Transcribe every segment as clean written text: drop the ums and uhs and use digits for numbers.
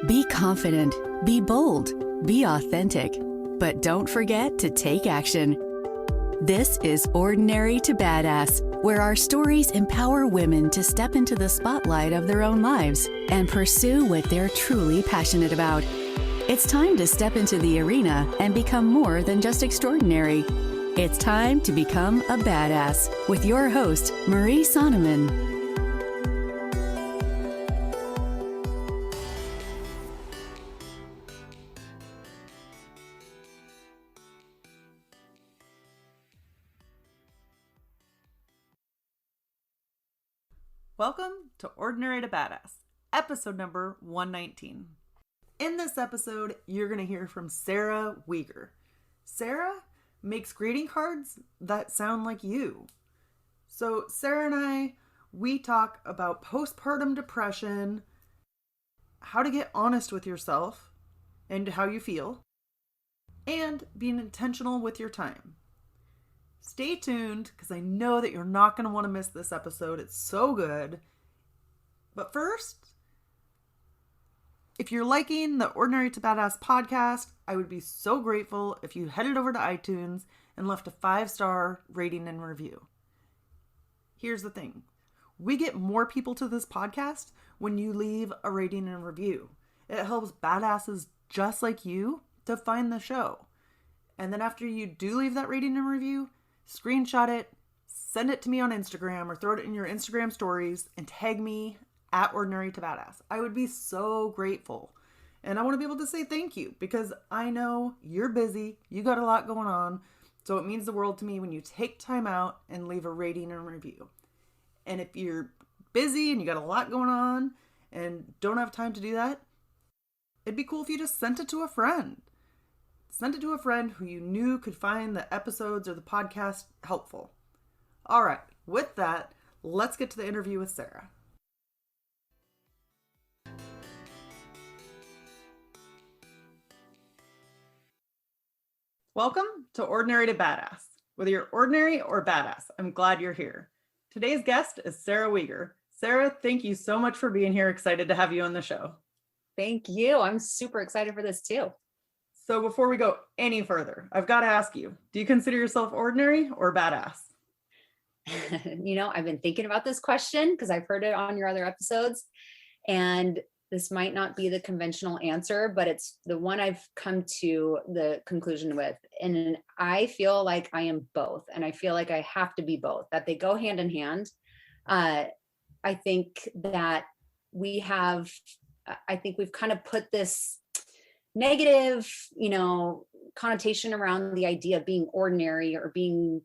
Be confident, be bold, be authentic, but don't forget to take action. This is Ordinary to Badass, where our stories empower women to step into the spotlight of their own lives and pursue what they're truly passionate about. It's time to step into the arena and become more than just extraordinary. It's time to become a badass with your host, Marie Sonneman. Welcome to Ordinary to Badass, episode number 119. In this episode, you're going to hear from Sarah Weeger. Sarah makes greeting cards that sound like you. So Sarah and we talk about postpartum depression, how to get honest with yourself and how you feel, and being intentional with your time. Stay tuned, because I know that you're not going to want to miss this episode. It's so good. But first, if you're liking the Ordinary to Badass podcast, I would be so grateful if you headed over to iTunes and left a 5-star rating and review. Here's the thing. We get more people to this podcast when you leave a rating and review. It helps badasses just like you to find the show. And then after you do leave that rating and review, screenshot it, send it to me on Instagram, or throw it in your Instagram stories and tag me at Ordinary to Badass. I would be so grateful. And I want to be able to say thank you, because I know you're busy, you got a lot going on, so it means the world to me when you take time out and leave a rating and review. And if you're busy and you got a lot going on and don't have time to do that, it'd be cool if you just sent it to a friend. Send it to a friend who you knew could find the episodes or the podcast helpful. All right, with that, let's get to the interview with Sarah. Welcome to Ordinary to Badass. Whether you're ordinary or badass, I'm glad you're here. Today's guest is Sarah Weeger. Sarah, thank you so much for being here. Excited to have you on the show. Thank you. I'm super excited for this too. So before we go any further, I've got to ask you, do you consider yourself ordinary or badass? I've been thinking about this question because I've heard it on your other episodes, and this might not be the conventional answer, but it's the one I've come to the conclusion with. And I feel like I am both. And I feel like I have to be both, that they go hand in hand. I think that we've kind of put this negative, connotation around the idea of being ordinary or being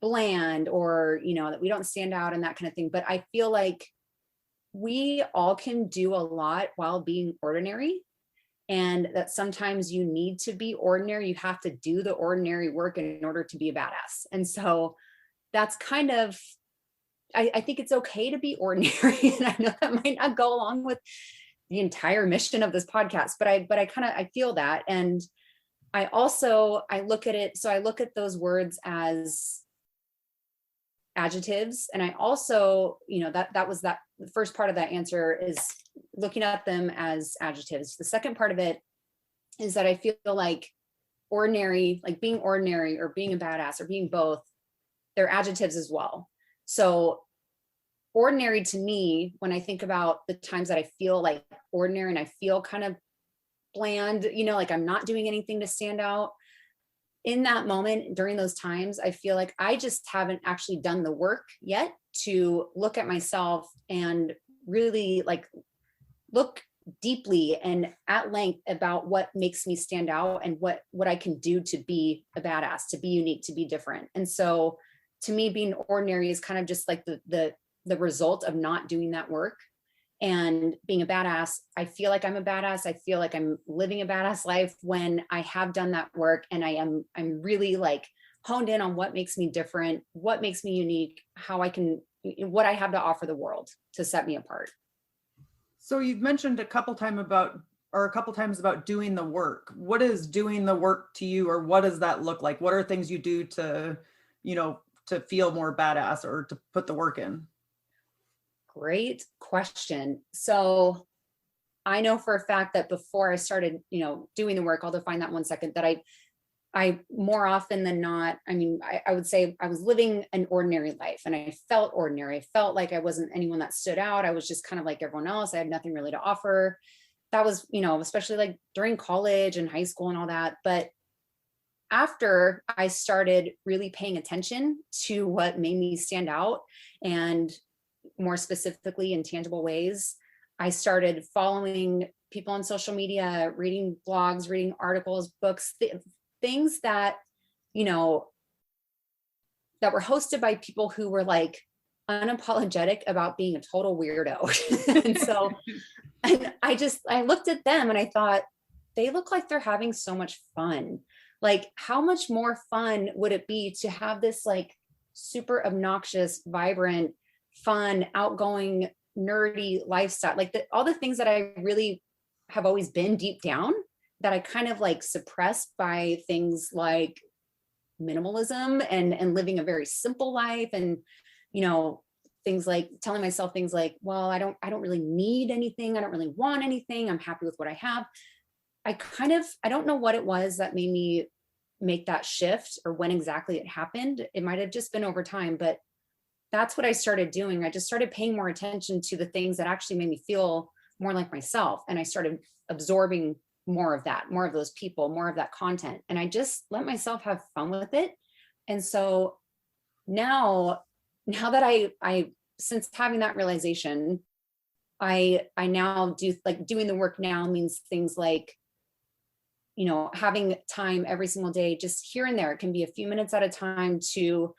bland, or, that we don't stand out and that kind of thing. But I feel like we all can do a lot while being ordinary, and that sometimes you need to be ordinary. You have to do the ordinary work in order to be a badass. And so that's kind of, I think it's okay to be ordinary. And I know that might not go along with the entire mission of this podcast, but I feel that. And I look at it. So I look at those words as adjectives. And I also, that was that the first part of that answer is looking at them as adjectives. The second part of it is that I feel like ordinary, like being ordinary or being a badass or being both, they're adjectives as well. So ordinary to me, when I think about the times that I feel like ordinary and I feel kind of bland, like I'm not doing anything to stand out, in that moment, during those times, I feel like I just haven't actually done the work yet to look at myself and really look deeply and at length about what makes me stand out and what I can do to be a badass, to be unique, to be different. And so to me, being ordinary is kind of just like the result of not doing that work. And being a badass, I feel like I'm a badass. I feel like I'm living a badass life when I have done that work, and I'm really honed in on what makes me different, what makes me unique, what I have to offer the world to set me apart. So you've mentioned a couple times about doing the work. What is doing the work to you, or what does that look like? What are things you do to feel more badass or to put the work in? Great question. So I know for a fact that before I started, doing the work, I'll define that 1 second, that I more often than not, I would say I was living an ordinary life, and I felt ordinary. I felt like I wasn't anyone that stood out. I was just kind of like everyone else. I had nothing really to offer. That was, especially like during college and high school and all that. But after I started really paying attention to what made me stand out, and more specifically in tangible ways, I started following people on social media, reading blogs, reading articles, books, things that, that were hosted by people who were like unapologetic about being a total weirdo. And so, and I looked at them and I thought, they look like they're having so much fun. Like, how much more fun would it be to have this like super obnoxious, vibrant, fun, outgoing, nerdy lifestyle? Like all the things that I really have always been deep down, that I kind of like suppressed by things like minimalism and living a very simple life. And, things like telling myself things like, well, I don't really need anything. I don't really want anything. I'm happy with what I have. I don't know what it was that made me make that shift, or when exactly it happened. It might've just been over time, but that's what I started doing. I just started paying more attention to the things that actually made me feel more like myself. And I started absorbing more of that, more of those people, more of that content. And I just let myself have fun with it. And so now that I since having that realization, I now do, like, doing the work now means things like, having time every single day, just here and there. It can be a few minutes at a time to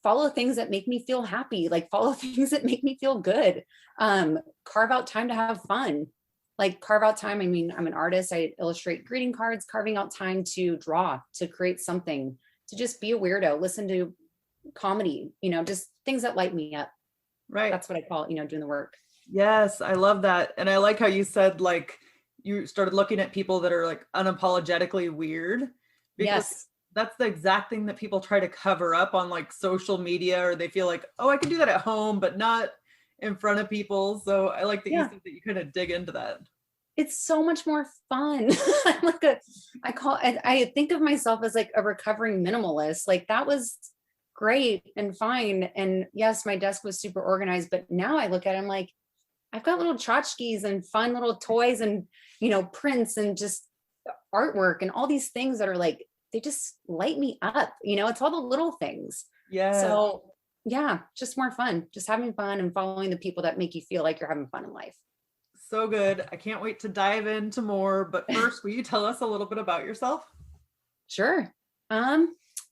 follow things that make me feel happy, like follow things that make me feel good. Carve out time to have fun, like carve out time. I'm an artist. I illustrate greeting cards, carving out time to draw, to create something, to just be a weirdo, listen to comedy, just things that light me up. Right. That's what I call, doing the work. Yes, I love that. And I like how you said, like, you started looking at people that are like unapologetically weird, because Yes. that's the exact thing that people try to cover up on like social media, or they feel like, oh, I can do that at home, but not in front of people. So I like that you said that you kind of dig into that. It's so much more fun. I'm like I think of myself as like a recovering minimalist. Like, that was great and fine. And yes, my desk was super organized, but now I look at it, I'm like, I've got little tchotchkes and fun little toys and, prints and just artwork and all these things that are like, they just light me up. It's all the little things. Yeah. So yeah, just more fun, just having fun and following the people that make you feel like you're having fun in life. So good. I can't wait to dive into more. But first, will you tell us a little bit about yourself? Sure.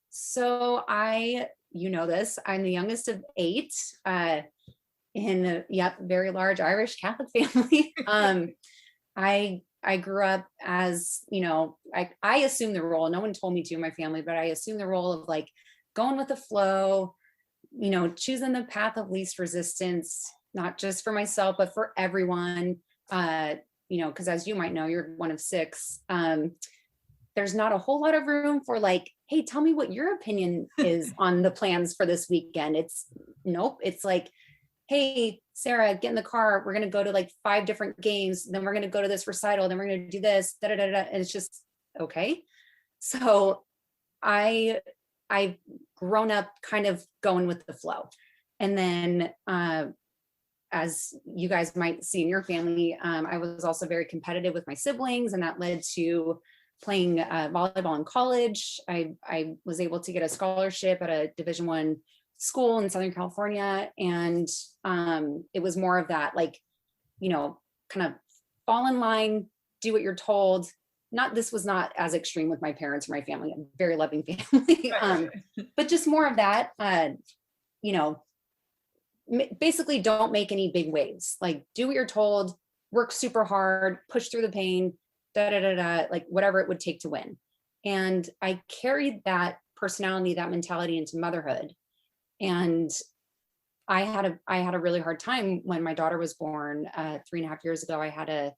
So this, I'm the youngest of 8, in a very large Irish Catholic family. I grew up as, I assumed the role, no one told me to in my family, but I assumed the role of like going with the flow, choosing the path of least resistance, not just for myself, but for everyone. Because as you might know, you're one of 6. There's not a whole lot of room for like, hey, tell me what your opinion is on the plans for this weekend. Nope. It's like, hey, Sarah, get in the car. We're going to go to like 5 different games. Then we're going to go to this recital. Then we're going to do this. Da, da, da, da. And it's just, okay. So I've grown up kind of going with the flow. And then, as you guys might see in your family, I was also very competitive with my siblings, and that led to playing volleyball in college. I was able to get a scholarship at a Division I school in Southern California. And it was more of that, like, kind of fall in line, do what you're told. This was not as extreme with my parents or my family, a very loving family, but just more of that, basically don't make any big waves, like do what you're told, work super hard, push through the pain, like whatever it would take to win. And I carried that personality, that mentality into motherhood. And I had a really hard time when my daughter was born 3.5 years ago. I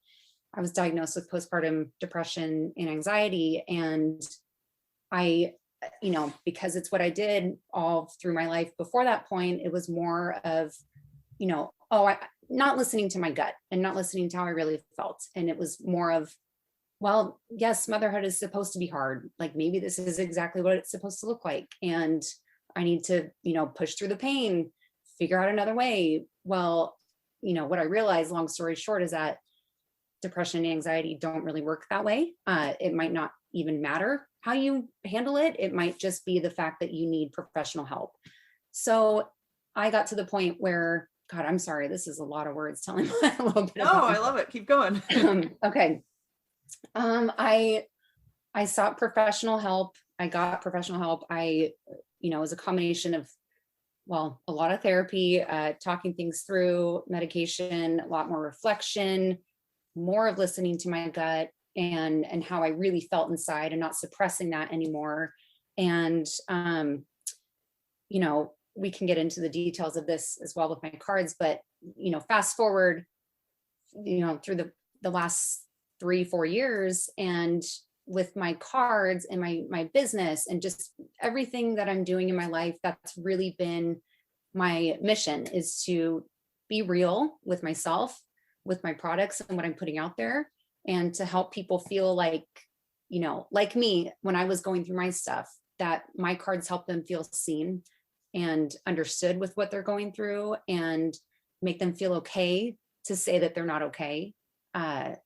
was diagnosed with postpartum depression and anxiety. And I, because it's what I did all through my life before that point, it was more of, not listening to my gut and not listening to how I really felt. And it was more of, well, yes, motherhood is supposed to be hard. Like maybe this is exactly what it's supposed to look like. And I need to, push through the pain, figure out another way. Well, what I realized, long story short, is that depression and anxiety don't really work that way. It might not even matter how you handle it. It might just be the fact that you need professional help. So I got to the point where, God, I'm sorry, this is a lot of words telling a little bit. No, I love it. Keep going. Okay. I sought professional help. I got professional help. It was a combination of, well, a lot of therapy, talking things through, medication, a lot more reflection, more of listening to my gut and how I really felt inside and not suppressing that anymore. And, we can get into the details of this as well with my cards, but, fast forward, through the last 3-4 years, and with my cards and my business and just everything that I'm doing in my life, that's really been my mission, is to be real with myself, with my products and what I'm putting out there, and to help people feel like, like me, when I was going through my stuff, that my cards help them feel seen and understood with what they're going through, and make them feel okay to say that they're not okay. And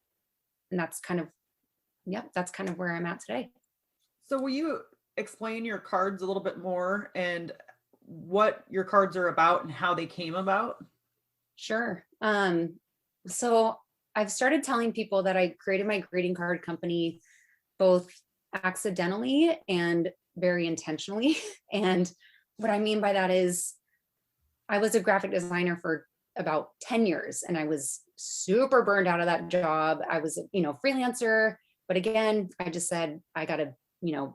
that's kind of where I'm at today. So will you explain your cards a little bit more and what your cards are about and how they came about? Sure. So I've started telling people that I created my greeting card company both accidentally and very intentionally. And what I mean by that is I was a graphic designer for about 10 years and I was super burned out of that job. I was, freelancer, but again, I just said, I got to,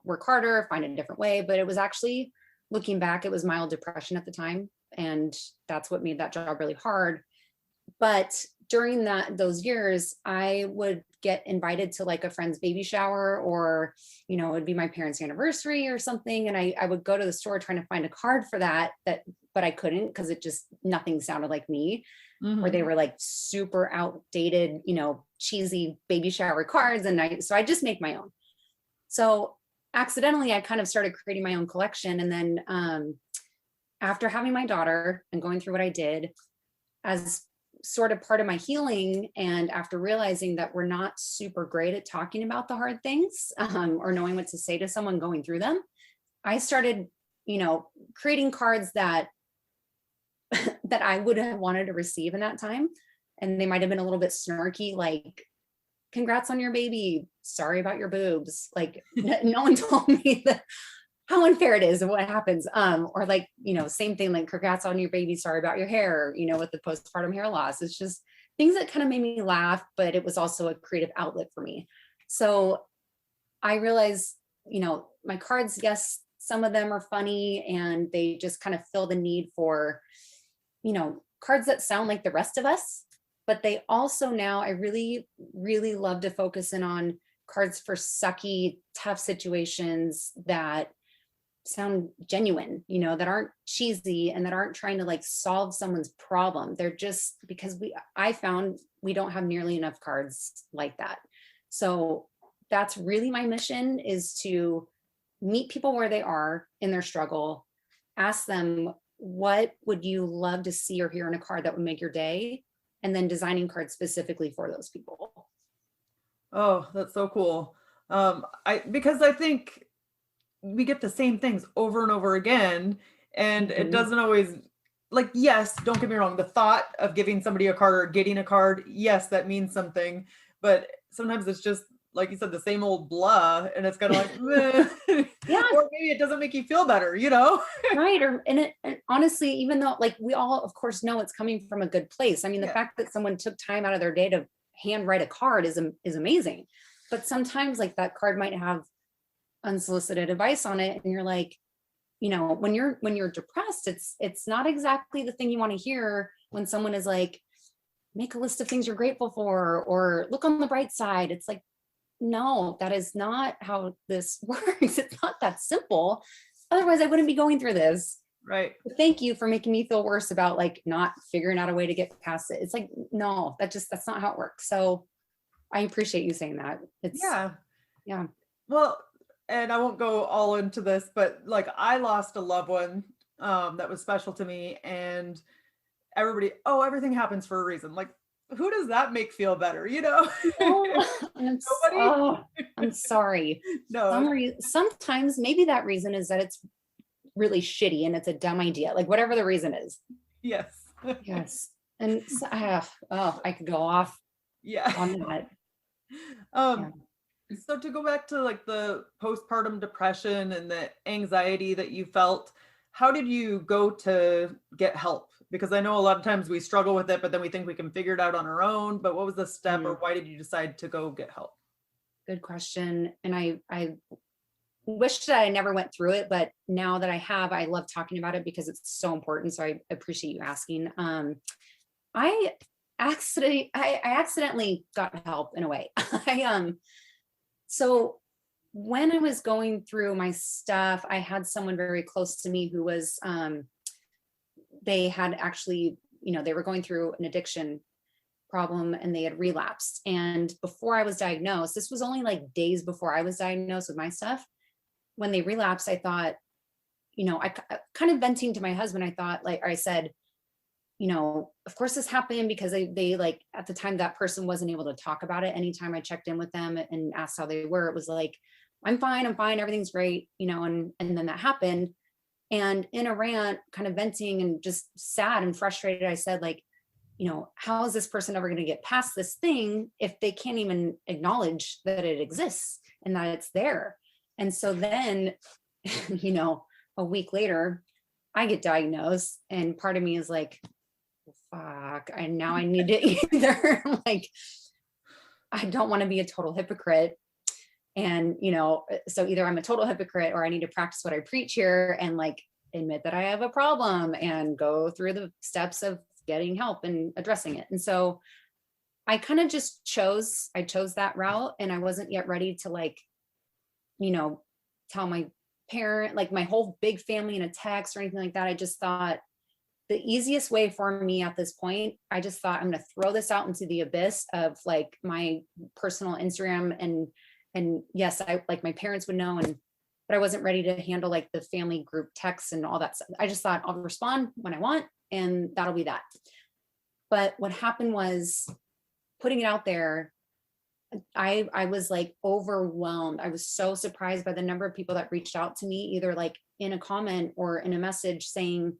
work harder, find a different way. But it was actually, looking back, it was mild depression at the time. And that's what made that job really hard. But during those years, I would get invited to like a friend's baby shower, or, it would be my parents' anniversary or something. And I would go to the store trying to find a card for that, but I couldn't, because nothing sounded like me, or they were like super outdated, cheesy baby shower cards. And so I just make my own. So accidentally, I kind of started creating my own collection. And then after having my daughter and going through what I did as sort of part of my healing, and after realizing that we're not super great at talking about the hard things, or knowing what to say to someone going through them, I started, creating cards that I would have wanted to receive in that time. And they might've been a little bit snarky, like, congrats on your baby, sorry about your boobs. Like no one told me how unfair it is and what happens. Or like, same thing, like, congrats on your baby, sorry about your hair, with the postpartum hair loss. It's just things that kind of made me laugh, but it was also a creative outlet for me. So I realized, my cards, yes, some of them are funny and they just kind of fill the need for, cards that sound like the rest of us. But they also, now I really, really love to focus in on cards for sucky, tough situations that sound genuine, that aren't cheesy and that aren't trying to like solve someone's problem. They're just, because I found we don't have nearly enough cards like that. So that's really my mission, is to meet people where they are in their struggle, ask them, what would you love to see or hear in a card that would make your day? And then designing cards specifically for those people. Oh, that's so cool. Because I think we get the same things over and over again, and it doesn't always, like, yes, don't get me wrong, the thought of giving somebody a card or getting a card, yes, that means something, but sometimes it's just, like you said, the same old blah, and it's kind of like, meh. Yeah. Or maybe it doesn't make you feel better, Right. And honestly, even though, like, we all, of course, know it's coming from a good place. I mean, the fact that someone took time out of their day to handwrite a card is amazing. But sometimes, like, that card might have unsolicited advice on it, and you're like, when you're depressed, it's not exactly the thing you want to hear when someone is like, make a list of things you're grateful for, or look on the bright side. It's like, no, that is not how this works. It's not that simple. Otherwise I wouldn't be going through this. Right. Thank you for making me feel worse about like not figuring out a way to get past it. It's like, no, that's not how it works. So I appreciate you saying that. It's, Yeah. yeah. Well, and I won't go all into this, but like I lost a loved one that was special to me, and everybody, oh, everything happens for a reason. Like, who does that make feel better? You know? Oh, Nobody? I'm sorry. No. Sometimes maybe that reason is that it's really shitty and it's a dumb idea, like whatever the reason is. Yes. Yes. And so, I could go off Yeah. on that. Yeah. Um, so to go back to like the postpartum depression and the anxiety that you felt, how did you go to get help? Because I know a lot of times we struggle with it, but then we think we can figure it out on our own. But what was the step, or why did you decide to go get help? Good question. And I wish that I never went through it, but now that I have, I love talking about it because it's so important. So I appreciate you asking. I accidentally got help in a way. So when I was going through my stuff, I had someone very close to me who was, they had actually, they were going through an addiction problem and they had relapsed. And before I was diagnosed, this was only like days before I was diagnosed with my stuff. When they relapsed, I thought, I kind of venting to my husband, I thought, like, I said, of course this happened because they like at the time that person wasn't able to talk about it. Anytime I checked in with them and asked how they were, it was like, I'm fine, everything's great, and then that happened. And in a rant, kind of venting and just sad and frustrated, I said, like, how is this person ever going to get past this thing if they can't even acknowledge that it exists and that it's there? And so then, a week later, I get diagnosed, and part of me is like, fuck, and now I need to either like, I don't want to be a total hypocrite. And, so either I'm a total hypocrite or I need to practice what I preach here and like admit that I have a problem and go through the steps of getting help and addressing it. And so I kind of just chose that route, and I wasn't yet ready to like, tell my parent, like my whole big family in a text or anything like that. I just thought the easiest way for me at this point, I just thought I'm going to throw this out into the abyss of like my personal Instagram, and yes, I like my parents would know, but I wasn't ready to handle like the family group texts and all that stuff. I just thought I'll respond when I want, and that'll be that. But what happened was putting it out there, I was like overwhelmed. I was so surprised by the number of people that reached out to me, either like in a comment or in a message saying,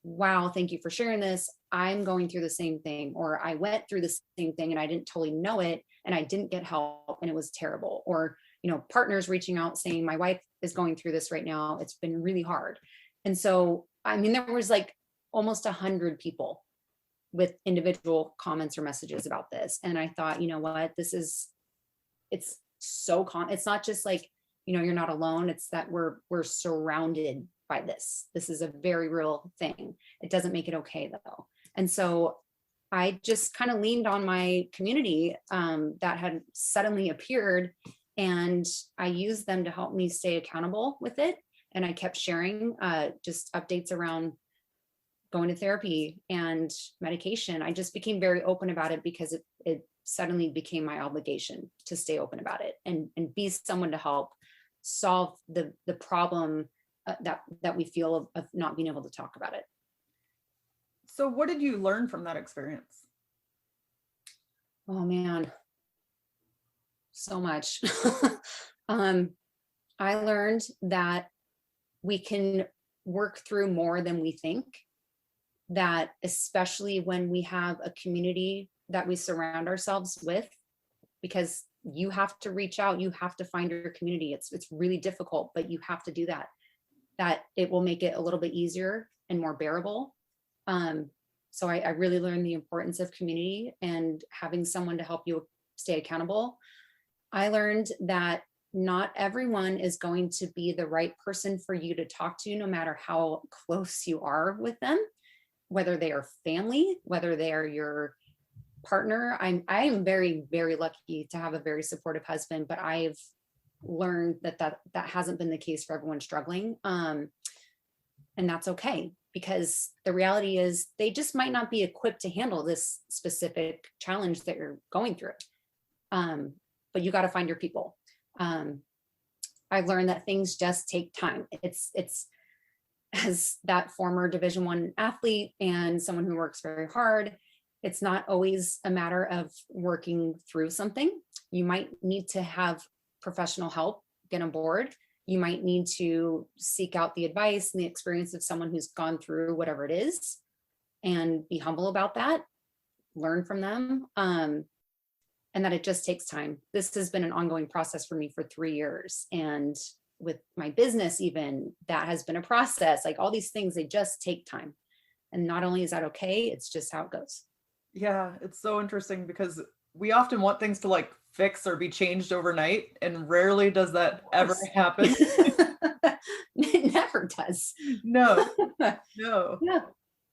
wow, thank you for sharing this. I'm going through the same thing, or I went through the same thing and I didn't totally know it and I didn't get help and it was terrible. Or, partners reaching out saying, my wife is going through this right now. It's been really hard. And so, there was like almost 100 people with individual comments or messages about this. And I thought, you know what, it's so it's not just like, you're not alone. It's that we're surrounded by this. This is a very real thing. It doesn't make it okay though. And so I just kind of leaned on my community that had suddenly appeared, and I used them to help me stay accountable with it. And I kept sharing just updates around going to therapy and medication. I just became very open about it because it suddenly became my obligation to stay open about it and be someone to help solve the problem that we feel of not being able to talk about it. So what did you learn from that experience? Oh man, so much. I learned that we can work through more than we think, that especially when we have a community that we surround ourselves with, because you have to reach out, you have to find your community. It's really difficult, but you have to do that it will make it a little bit easier and more bearable. So I really learned the importance of community and having someone to help you stay accountable. I learned that not everyone is going to be the right person for you to talk to, no matter how close you are with them, whether they are family, whether they are your partner. I am very, very lucky to have a very supportive husband, but I've learned that hasn't been the case for everyone struggling. And that's okay, because the reality is they just might not be equipped to handle this specific challenge that you're going through. But you got to find your people. I've learned that things just take time. It's as that former Division I athlete and someone who works very hard, it's not always a matter of working through something. You might need to have professional help get on board. You might need to seek out the advice and the experience of someone who's gone through whatever it is, and be humble about that, learn from them, and that it just takes time. This has been an ongoing process for me for 3 years. And with my business, even, that has been a process. Like all these things, they just take time. And not only is that okay, it's just how it goes. Yeah, it's so interesting because we often want things to like fix or be changed overnight, and rarely does that ever happen. It never does. No, no. Yeah.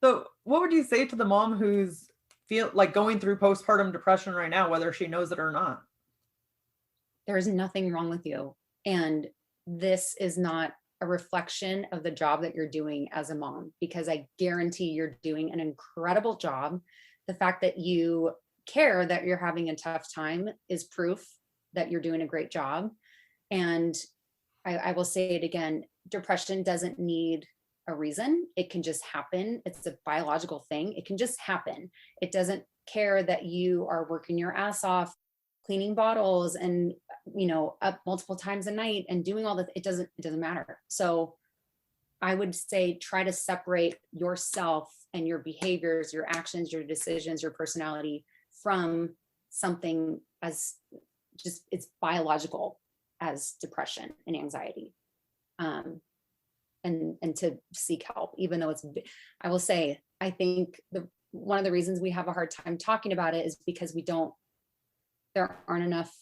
So what would you say to the mom who's going through postpartum depression right now, whether she knows it or not? There is nothing wrong with you. And this is not a reflection of the job that you're doing as a mom, because I guarantee you're doing an incredible job. The fact that you care that you're having a tough time is proof that you're doing a great job. And I will say it again, depression doesn't need a reason. It can just happen. It's a biological thing. It can just happen. It doesn't care that you are working your ass off, cleaning bottles and, up multiple times a night and doing all that. It doesn't matter. So I would say, try to separate yourself and your behaviors, your actions, your decisions, your personality from something as just, it's biological as depression and anxiety. And to seek help, even though I will say, I think one of the reasons we have a hard time talking about it is because there aren't enough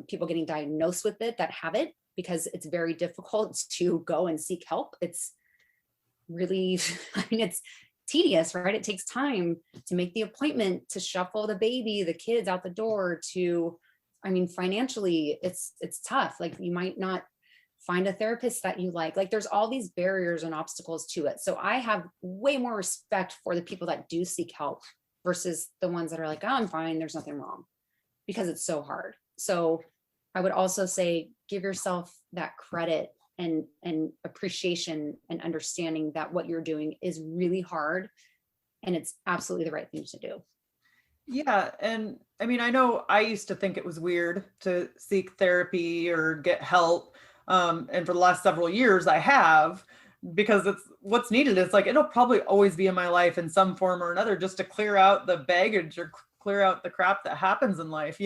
people getting diagnosed with it that have it, because it's very difficult to go and seek help. It's really, it's tedious, right? It takes time to make the appointment, to shuffle the baby, the kids out the door, financially, it's tough. Like you might not find a therapist that you like. Like there's all these barriers and obstacles to it. So I have way more respect for the people that do seek help versus the ones that are like, oh, I'm fine, there's nothing wrong, because it's so hard. So I would also say, give yourself that credit and appreciation and understanding that what you're doing is really hard and it's absolutely the right thing to do. Yeah. And I know I used to think it was weird to seek therapy or get help. And for the last several years I have, because it's what's needed. It's like, it'll probably always be in my life in some form or another, just to clear out the baggage or clear out the crap that happens in life,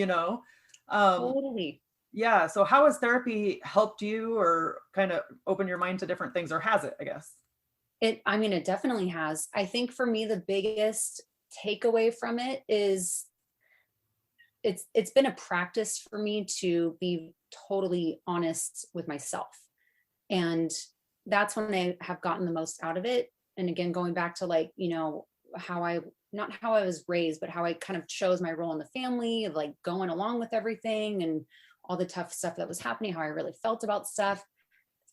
Totally. Yeah. So how has therapy helped you or kind of open your mind to different things, or has it, I guess? It definitely has. I think for me, the biggest takeaway from it is it's been a practice for me to be totally honest with myself. And that's when I have gotten the most out of it. And again, going back to not how I was raised, but how I kind of chose my role in the family of like going along with everything and all the tough stuff that was happening, how I really felt about stuff.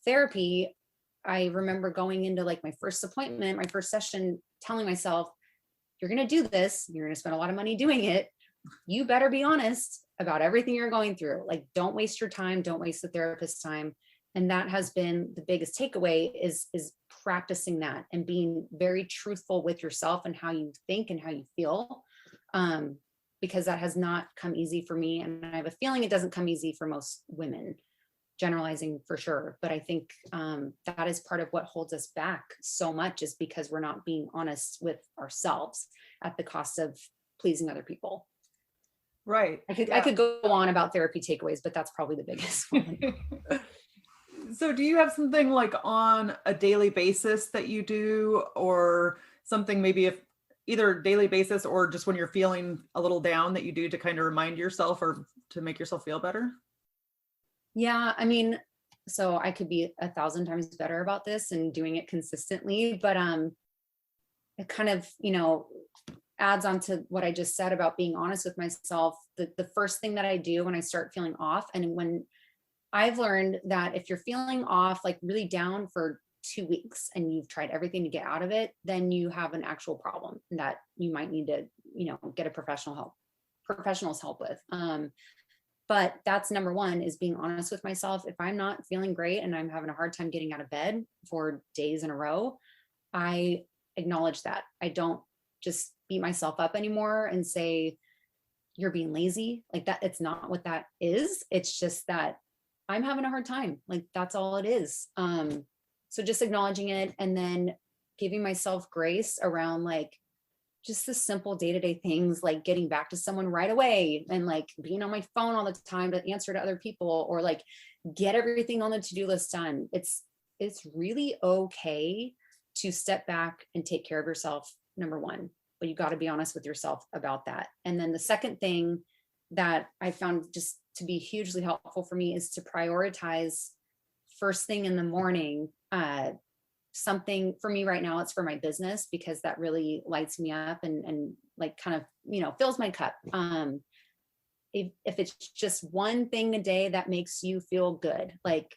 Therapy, I remember going into like my first appointment, my first session, telling myself, you're going to do this. You're going to spend a lot of money doing it. You better be honest about everything you're going through. Like, don't waste your time. Don't waste the therapist's time. And that has been the biggest takeaway is practicing that and being very truthful with yourself and how you think and how you feel. Because that has not come easy for me. And I have a feeling it doesn't come easy for most women, generalizing for sure. But I think that is part of what holds us back so much, is because we're not being honest with ourselves at the cost of pleasing other people. Right. I could go on about therapy takeaways, but that's probably the biggest one. So do you have something like on a daily basis that you do, or something maybe if either daily basis or just when you're feeling a little down that you do to kind of remind yourself or to make yourself feel better? Yeah. So I could be 1,000 times better about this and doing it consistently, but it kind of, adds on to what I just said about being honest with myself. The first thing that I do when I start feeling off, and when I've learned that if you're feeling off, like really down for 2 weeks and you've tried everything to get out of it, then you have an actual problem that you might need to, get a professional's help with. But that's number one, is being honest with myself. If I'm not feeling great and I'm having a hard time getting out of bed for days in a row, I acknowledge that. I don't just beat myself up anymore and say, you're being lazy. Like that, it's not what that is. It's just that I'm having a hard time. Like that's all it is. So just acknowledging it and then giving myself grace around like just the simple day-to-day things, like getting back to someone right away and like being on my phone all the time to answer to other people, or like get everything on the to-do list done. It's really okay to step back and take care of yourself, number one, but you got to be honest with yourself about that. And then the second thing that I found just to be hugely helpful for me is to prioritize first thing in the morning. Something for me right now, it's for my business, because that really lights me up and like kind of, fills my cup. If it's just one thing a day that makes you feel good, like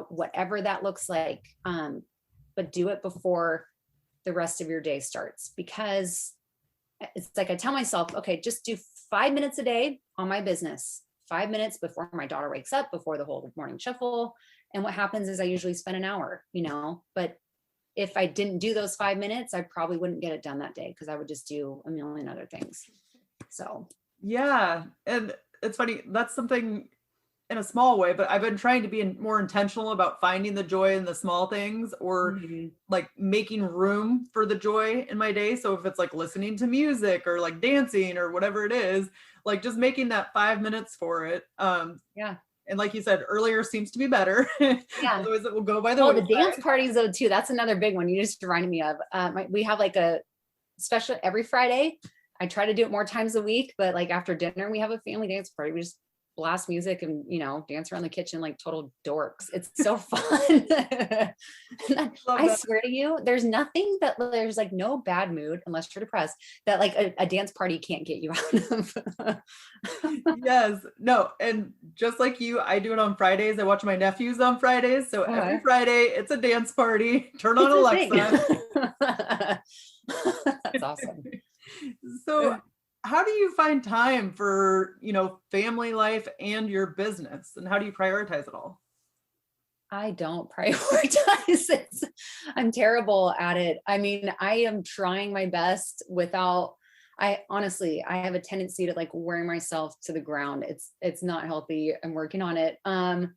whatever that looks like, but do it before the rest of your day starts, because it's like, I tell myself, okay, just do 5 minutes a day on my business, 5 minutes before my daughter wakes up, before the whole morning shuffle. And what happens is I usually spend an hour, but if I didn't do those 5 minutes, I probably wouldn't get it done that day, because I would just do a million other things. So. Yeah. And it's funny, that's something in a small way, but I've been trying to be more intentional about finding the joy in the small things, or like making room for the joy in my day. So if it's like listening to music or like dancing or whatever it is, like just making that 5 minutes for it. Yeah. And like you said, earlier seems to be better. Yeah. Otherwise it will go by the wayside. The dance parties though too. That's another big one. You just reminded me of. We have like a special every Friday. I try to do it more times a week, but like after dinner, we have a family dance party. We just blast music and, dance around the kitchen like total dorks. It's so fun. I swear to you, there's nothing that there's like no bad mood, unless you're depressed, that like a dance party can't get you out of. Yes. No. And just like you, I do it on Fridays. I watch my nephews on Fridays. So every Friday it's a dance party. Turn on Alexa. That's awesome. So how do you find time for, family life and your business, and how do you prioritize it all? I don't prioritize it. I'm terrible at it. I mean, I am trying my best I have a tendency to like wearing myself to the ground. It's not healthy. I'm working on it. I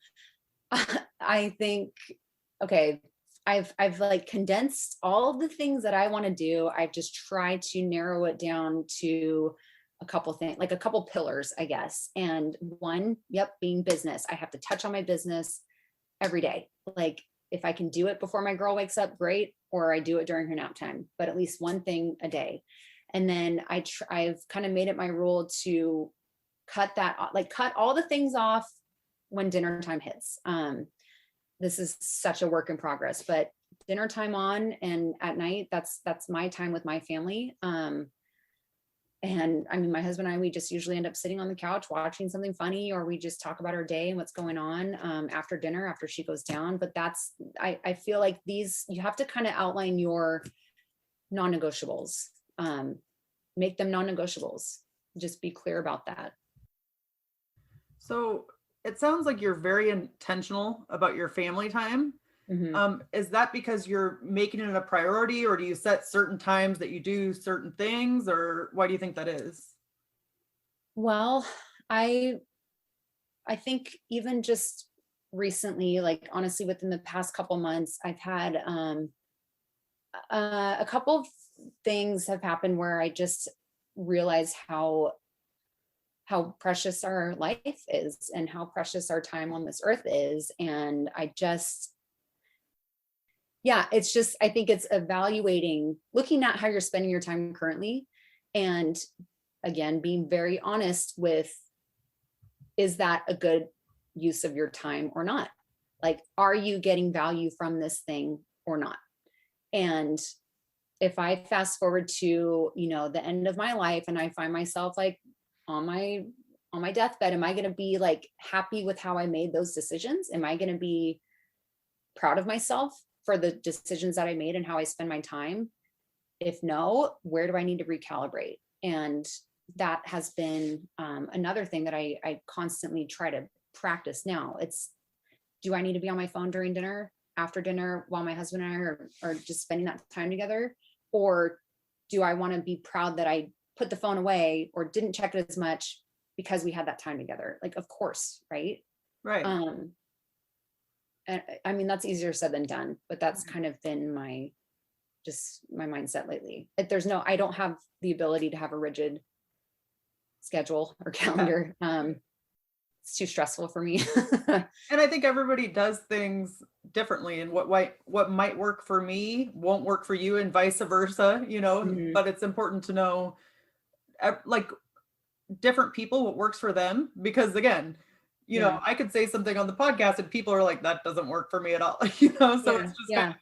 think, okay, I've like condensed all of the things that I want to do. I've just tried to narrow it down to a couple things, like a couple pillars, I guess. And one, being business. I have to touch on my business every day. Like if I can do it before my girl wakes up, great. Or I do it during her nap time, but at least one thing a day. And then I've kind of made it my rule to cut all the things off when dinner time hits. This is such a work in progress, but dinner time on and at night, that's my time with my family. And I mean, my husband and I, we just usually end up sitting on the couch watching something funny, or we just talk about our day and what's going on after dinner, after she goes down. But I feel like you have to kind of outline your non-negotiables, make them non-negotiables. Just be clear about that. So it sounds like you're very intentional about your family time. Mm-hmm. Is that because you're making it a priority, or do you set certain times that you do certain things, or why do you think that is? Well, I think even just recently, like honestly, within the past couple months, I've had a couple of things have happened where I just realize how precious our life is and how precious our time on this earth is. And it's just, I think it's looking at how you're spending your time currently. And again, being very honest with, is that a good use of your time or not? Like, are you getting value from this thing or not? And if I fast forward to, the end of my life and I find myself like on my deathbed, am I going to be like happy with how I made those decisions? Am I going to be proud of myself for the decisions that I made and how I spend my time? If no, where do I need to recalibrate? And that has been another thing that I constantly try to practice now. It's, do I need to be on my phone during dinner, after dinner, while my husband and I are just spending that time together? Or do I want to be proud that I put the phone away or didn't check it as much because we had that time together? Like, of course, right? Right. And I mean, that's easier said than done, but that's kind of been my mindset lately. I don't have the ability to have a rigid schedule or calendar. It's too stressful for me. And I think everybody does things differently, and what might work for me won't work for you, and vice versa, Mhm. but it's important to know like different people, what works for them, because again, Yeah. I could say something on the podcast and people are like, that doesn't work for me at all. So Yeah. it's just kind Yeah. of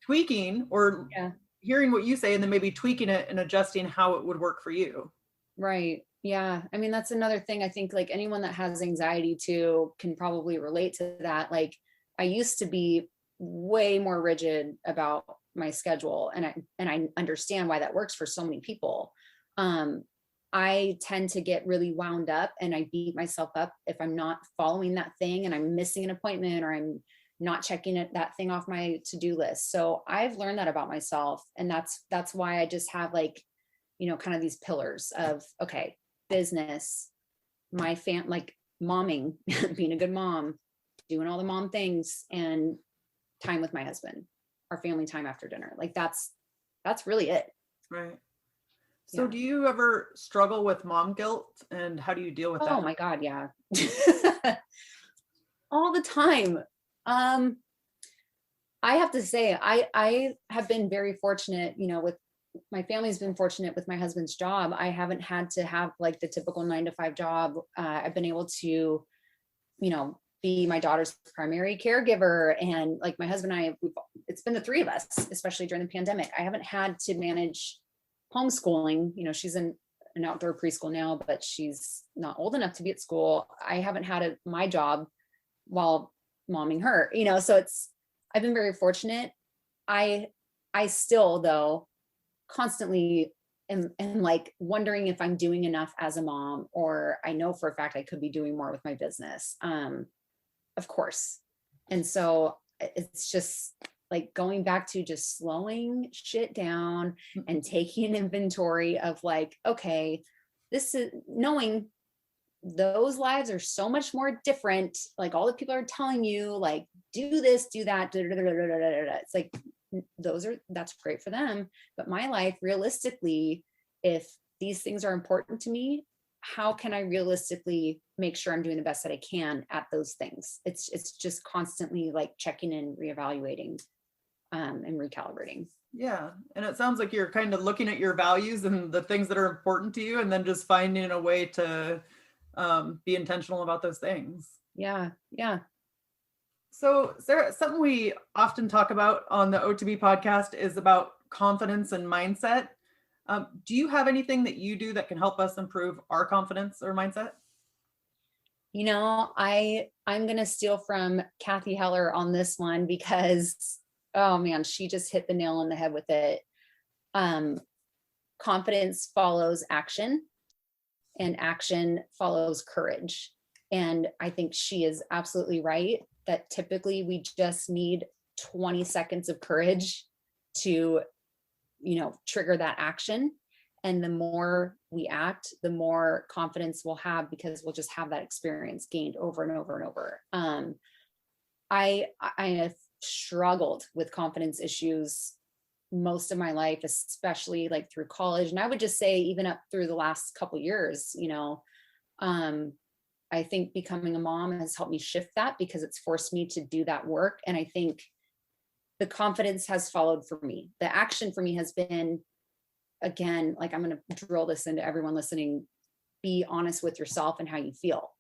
tweaking or Yeah. hearing what you say and then maybe tweaking it and adjusting how it would work for you. Right. Yeah. I mean, that's another thing. I think like anyone that has anxiety too can probably relate to that. Like I used to be way more rigid about my schedule, and I understand why that works for so many people. I tend to get really wound up and I beat myself up if I'm not following that thing and I'm missing an appointment or I'm not checking that thing off my to-do list. So I've learned that about myself. And that's why I just have like, kind of these pillars of, okay, business, like momming, being a good mom, doing all the mom things, and time with my husband, our family time after dinner. Like that's really it. Right. So Yeah. do you ever struggle with mom guilt, and how do you deal with Oh that? my God. Yeah. All the time. I have to say, I have been very fortunate, with my family's been fortunate with my husband's job. I haven't had to have like the typical 9-to-5 job. I've been able to, be my daughter's primary caregiver. And like my husband and I, it's been the three of us, especially during the pandemic. I haven't had to manage homeschooling. She's in an outdoor preschool now, but she's not old enough to be at school. I haven't had my job while momming her, so I've been very fortunate. I still though constantly am like wondering if I'm doing enough as a mom, or I know for a fact I could be doing more with my business. Of course. And so it's just like going back to just slowing shit down and taking inventory of like, okay, this is knowing those lives are so much more different. Like all the people are telling you, like, do this, do that. It's like, that's great for them. But my life, realistically, if these things are important to me, how can I realistically make sure I'm doing the best that I can at those things? It's just constantly like checking in, reevaluating, and recalibrating. Yeah. And it sounds like you're kind of looking at your values and the things that are important to you, and then just finding a way to be intentional about those things. Yeah. Yeah. So, Sarah, something we often talk about on the OTB podcast is about confidence and mindset. Do you have anything that you do that can help us improve our confidence or mindset? I'm going to steal from Kathy Heller on this one because, oh man, she just hit the nail on the head with it. Confidence follows action, and action follows courage. And I think she is absolutely right that typically we just need 20 seconds of courage to, trigger that action. And the more we act, the more confidence we'll have, because we'll just have that experience gained over and over and over. I have struggled with confidence issues most of my life, especially like through college. And I would just say even up through the last couple years, I think becoming a mom has helped me shift that because it's forced me to do that work. And I think the confidence has followed for me. The action for me has been, again, like I'm going to drill this into everyone listening, be honest with yourself and how you feel.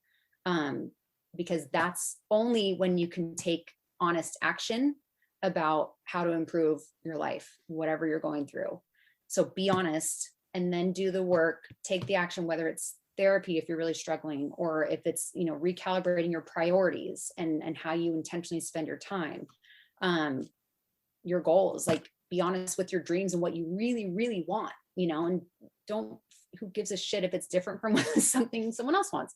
Because that's only when you can take honest action about how to improve your life, whatever you're going through. So be honest and then do the work, take the action, whether it's therapy if you're really struggling, or if it's, recalibrating your priorities and how you intentionally spend your time. your goals, like be honest with your dreams and what you really, really want, and who gives a shit if it's different from something someone else wants.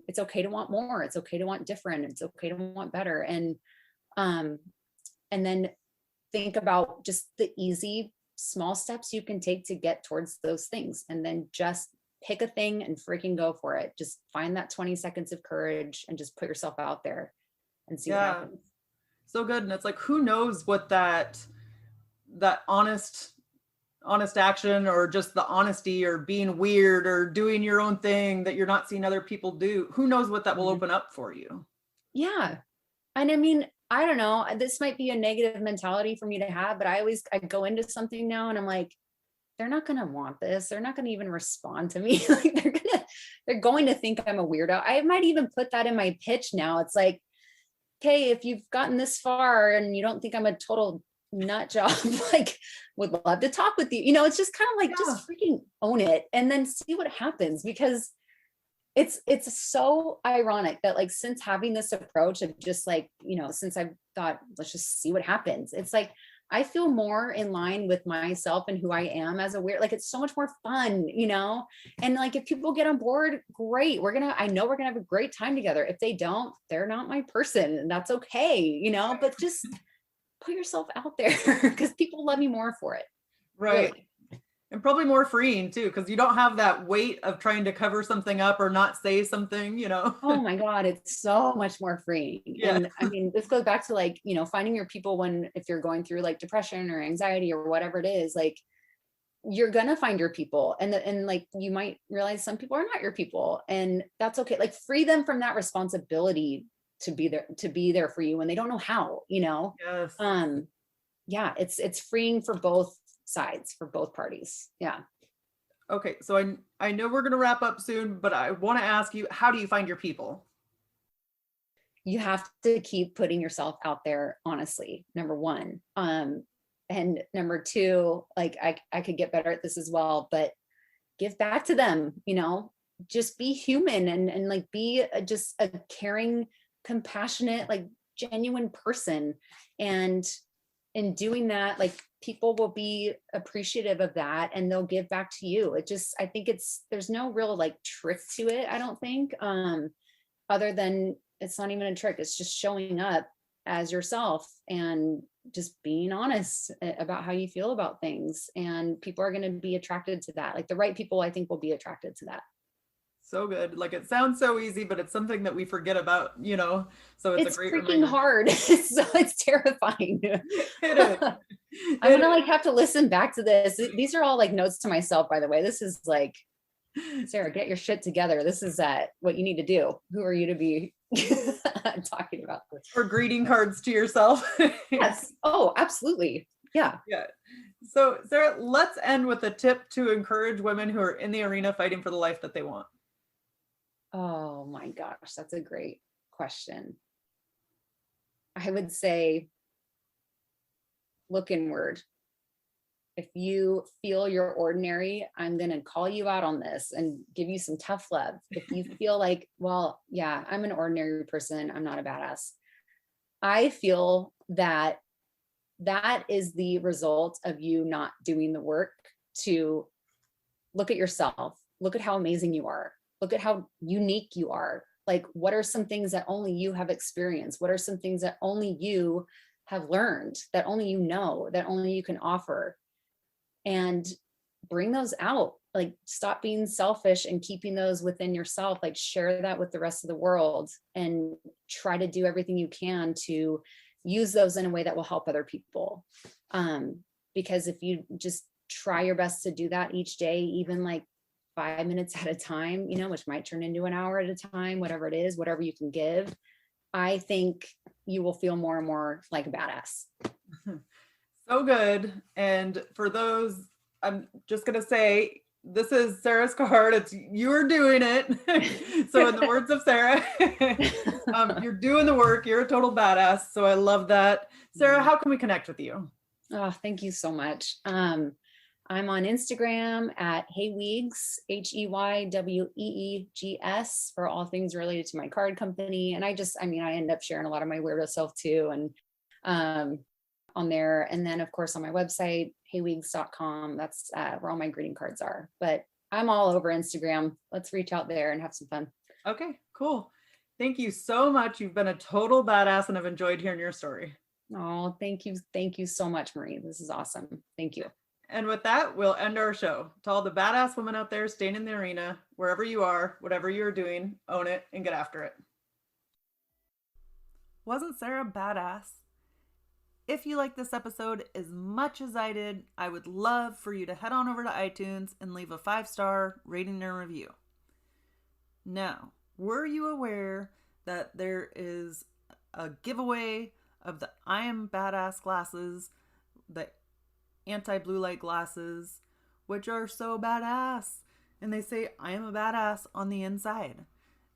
It's okay to want more. It's okay to want different. It's okay to want better. And then think about just the easy, small steps you can take to get towards those things. And then just pick a thing and freaking go for it. Just find that 20 seconds of courage and just put yourself out there and see what happens. So good. And it's like, who knows what that honest action, or just the honesty, or being weird, or doing your own thing that you're not seeing other people do. Who knows what that will open up for you? Yeah. And I mean, I don't know, this might be a negative mentality for me to have, but I go into something now and I'm like, they're not going to want this. They're not going to even respond to me. Like they're going to think I'm a weirdo. I might even put that in my pitch now. It's like, okay, if you've gotten this far and you don't think I'm a total nut job, like would love to talk with you. It's just kind of like, just freaking own it and then see what happens, because it's so ironic that like, since having this approach of just like, since I've thought, let's just see what happens. It's like, I feel more in line with myself and who I am as a weird, like, it's so much more fun, and like, if people get on board, great. I know we're going to have a great time together. If they don't, they're not my person, and that's okay, but just put yourself out there because people love you more for it. Right. Really. And probably more freeing too, because you don't have that weight of trying to cover something up or not say something, Oh my God, it's so much more freeing. Yeah. And I mean, this goes back to like, finding your people if you're going through like depression or anxiety or whatever it is, like you're going to find your people, and like, you might realize some people are not your people, and that's okay. Like, free them from that responsibility to be there for you when they don't know how, Yes. Yeah, it's freeing for both sides, for both parties. Yeah. Okay, so I know we're going to wrap up soon, but I want to ask you, how do you find your people? You have to keep putting yourself out there, honestly, number one. And number two, like I could get better at this as well, but give back to them, just be human and like be just a caring, compassionate, like genuine person. And in doing that, like, people will be appreciative of that and they'll give back to you. I think there's no real like trick to it. I don't think, other than it's not even a trick. It's just showing up as yourself and just being honest about how you feel about things. And people are going to be attracted to that. Like, the right people, I think, will be attracted to that. So good. Like, it sounds so easy, but it's something that we forget about, so it's a great freaking reminder. Hard. It's terrifying. It is. I'm gonna like have to listen back to this. These are all like notes to myself, by the way. This is like, Sarah, get your shit together. This is what you need to do. Who are you to be talking about this? Or greeting cards to yourself. Yes. Oh, absolutely. Yeah. Yeah. So Sarah, let's end with a tip to encourage women who are in the arena fighting for the life that they want. Oh my gosh, that's a great question. I would say, look inward. If you feel you're ordinary, I'm going to call you out on this and give you some tough love. If you feel like, well, yeah, I'm an ordinary person, I'm not a badass, I feel that is the result of you not doing the work to look at yourself, look at how amazing you are, look at how unique you are. Like, what are some things that only you have experienced? What are some things that only you have learned, that only you know, that only you can offer? And bring those out. Like, stop being selfish and keeping those within yourself. Like, share that with the rest of the world and try to do everything you can to use those in a way that will help other people. Because if you just try your best to do that each day, even like 5 minutes at a time, which might turn into an hour at a time, whatever it is, whatever you can give, I think you will feel more and more like a badass. So good. And for those, I'm just going to say, this is Sarah's card. It's, you're doing it. So in the words of Sarah, you're doing the work. You're a total badass. So I love that. Sarah, how can we connect with you? Oh, thank you so much. I'm on Instagram at Weegs, HeyWeegs, for all things related to my card company. And I end up sharing a lot of my weirdo self too. And on there. And then of course on my website, heyweegs.com, that's where all my greeting cards are. But I'm all over Instagram. Let's reach out there and have some fun. Okay, cool. Thank you so much. You've been a total badass and I've enjoyed hearing your story. Oh, thank you. Thank you so much, Marie. This is awesome. Thank you. And with that, we'll end our show. To all the badass women out there staying in the arena, wherever you are, whatever you're doing, own it and get after it. Wasn't Sarah badass? If you like this episode as much as I did, I would love for you to head on over to iTunes and leave a 5-star rating and review. Now, were you aware that there is a giveaway of the I Am Badass glasses, the anti-blue light glasses, which are so badass? And they say, I am a badass on the inside.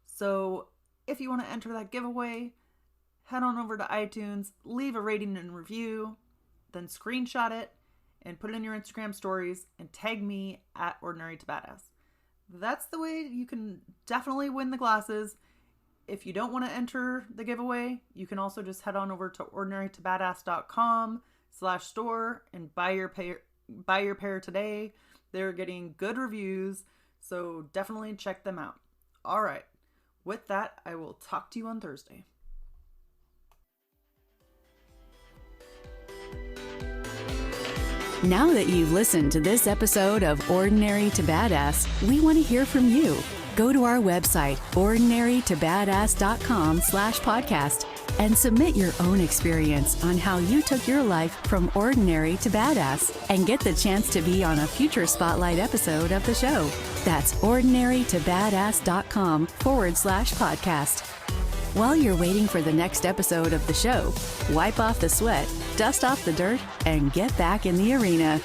So if you want to enter that giveaway, head on over to iTunes, leave a rating and review, then screenshot it and put it in your Instagram stories and tag me at Ordinary to Badass. That's the way you can definitely win the glasses. If you don't want to enter the giveaway, you can also just head on over to ordinarytobadass.com/store and buy your pair today. They're getting good reviews, so definitely check them out. All right. With that, I will talk to you on Thursday. Now that you've listened to this episode of Ordinary to Badass, we want to hear from you. Go to our website, ordinarytobadass.com/podcast, and submit your own experience on how you took your life from ordinary to badass and get the chance to be on a future spotlight episode of the show. That's ordinarytobadass.com/podcast. While you're waiting for the next episode of the show, wipe off the sweat, dust off the dirt, and get back in the arena.